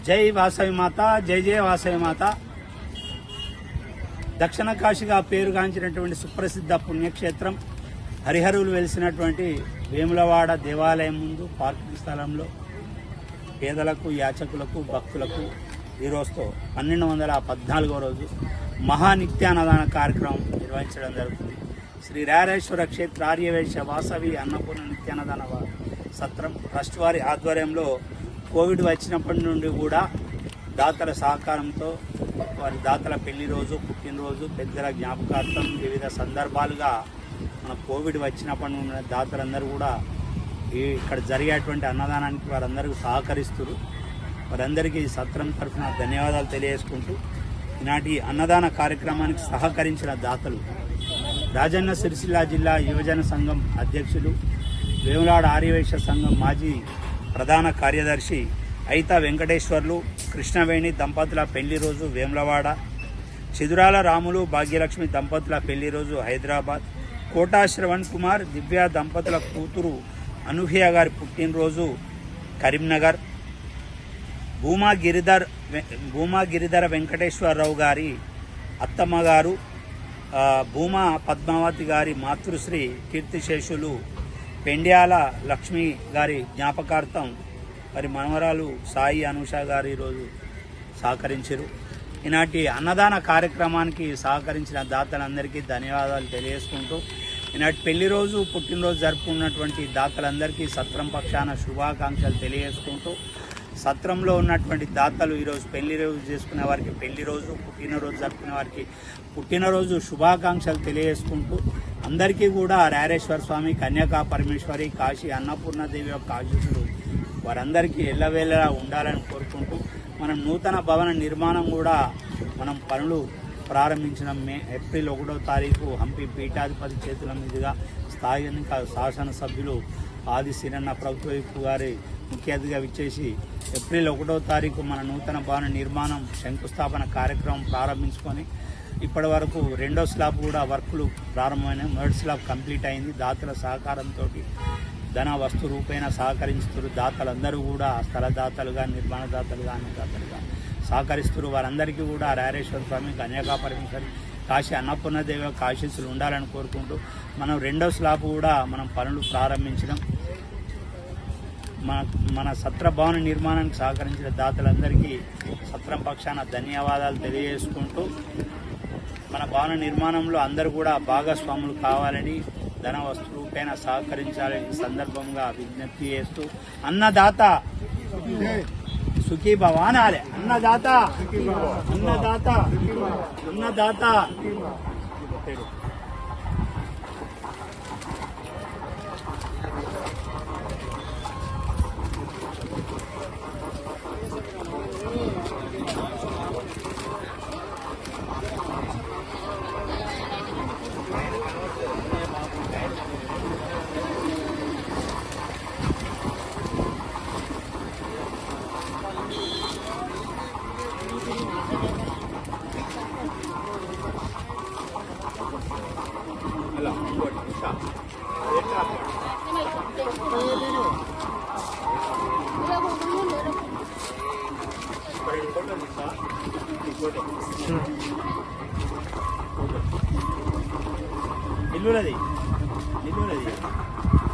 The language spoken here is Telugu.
జై వాసవి మాత, జై జయ వాసవి మాత. దక్షిణ కాశీగా పేరుగాంచినటువంటి సుప్రసిద్ధ పుణ్యక్షేత్రం హరిహరులు వెలిసినటువంటి వేములవాడ దేవాలయం ముందు పార్కింగ్ స్థలంలో పేదలకు, యాచకులకు, భక్తులకు ఈరోజుతో 1214వ రోజు మహానిత్యాన్నదాన కార్యక్రమం నిర్వహించడం జరుగుతుంది. శ్రీ రారేశ్వర క్షేత్ర ఆర్యవైశ్య వాసవి అన్నపూర్ణ నిత్యాన్నదాన సత్రం ట్రస్ట్ వారి ఆధ్వర్యంలో కోవిడ్ వచ్చినప్పటి నుండి కూడా దాతల సహకారంతో వారి దాతల పెళ్లి రోజు, పుట్టినరోజు, పెద్దల జ్ఞాపకార్థం వివిధ సందర్భాలుగా మన కోవిడ్ వచ్చినప్పటి నుండి దాతలందరూ కూడా ఇక్కడ జరిగేటువంటి అన్నదానానికి వారందరికీ సహకరిస్తారు. వారందరికీ సత్రం తరఫున ధన్యవాదాలు తెలియజేసుకుంటూ ఈనాటి అన్నదాన కార్యక్రమానికి సహకరించిన దాతలు రాజన్న సిరిసిల్ల జిల్లా యువజన సంఘం అధ్యక్షులు, వేములవాడ ఆర్యవైశ్య సంఘం మాజీ ప్రధాన కార్యదర్శి అయితా వెంకటేశ్వర్లు, కృష్ణవేణి దంపతుల పెళ్లి రోజు వేములవాడ, చిదురాల రాములు, భాగ్యలక్ష్మి దంపతుల పెళ్లి రోజు హైదరాబాద్, కోటా శ్రవణ్ కుమార్, దివ్య దంపతుల కూతురు అనూహ్య గారి పుట్టినరోజు కరీంనగర్, భూమా గిరిధర వెంకటేశ్వరరావు గారి అత్తమ్మగారు భూమా పద్మావతి గారి మాతృశ్రీ కీర్తిశేషులు పెండ్యాల లక్ష్మి గారి జ్ఞాపకార్థం మరి మనవరాలు సాయి అనూష గారు ఈరోజు సహకరించారు. ఈనాటి అన్నదాన కార్యక్రమానికి సహకరించిన దాతలందరికీ ధన్యవాదాలు తెలియజేసుకుంటూ ఈనాటి పెళ్లి రోజు, పుట్టినరోజు జరుపుకున్నటువంటి దాతలందరికీ సత్రం పక్షాన శుభాకాంక్షలు తెలియజేసుకుంటూ సత్రంలో ఉన్నటువంటి దాతలు ఈరోజు పెళ్లి రోజు చేసుకునే వారికి పెళ్లి రోజు, పుట్టినరోజు జరుపుకునే వారికి పుట్టినరోజు శుభాకాంక్షలు తెలియజేసుకుంటూ అందరికీ కూడా రారేశ్వర స్వామి, కన్యకా పరమేశ్వరి, కాశీ అన్నపూర్ణదేవి యొక్క ఆశీస్సులు వారందరికీ ఎల్లవేళలా ఉండాలని కోరుకుంటూ మనం నూతన భవన నిర్మాణం కూడా మనం పనులు ప్రారంభించిన ఏప్రిల్ 1వ తారీఖు హంపి పీఠాధిపతి చేతుల మీదుగా స్థానిక శాసనసభ్యులు ఆది సిరన్న ప్రభుత్వ గారి ముఖ్య అతిథిగా విచ్చేసి ఏప్రిల్ 1వ తారీఖు మన నూతన భవన నిర్మాణం శంకుస్థాపన కార్యక్రమం ప్రారంభించుకొని ఇప్పటి వరకు 2వ స్లాబ్ కూడా వర్కులు ప్రారంభమైన, 3rd స్లాబ్ కంప్లీట్ అయింది. దాతల సహకారంతో ధన వస్తు రూపేణ సహకరిస్తున్నారు. దాతలందరూ కూడా స్థలదాతలుగా, నిర్మాణ దాతలుగా, అన్ని దాతలుగా సహకరిస్తున్నారు. వారందరికీ కూడా రారేశ్వర స్వామి, కన్యకా పరమేశ్వరి, కాశీ అన్నపూర్ణదేవి యొక్క ఆశీస్సులు ఉండాలని కోరుకుంటూ మనం 2వ స్లాబ్ కూడా మనం పనులు ప్రారంభించడం, మన సత్ర భవన నిర్మాణానికి సహకరించిన దాతలందరికీ సత్రం పక్షాన ధన్యవాదాలు తెలియజేసుకుంటూ మన భవన నిర్మాణంలో అందరూ కూడా భాగస్వాములు కావాలని, ధన వస్తు రూపేణ సహకరించాలని సందర్భంగా విజ్ఞప్తి చేస్తూ అన్నదాత సుఖీ భవ అనాలే. అన్నదాత అన్నదాత అన్నదాత ఇల్లులది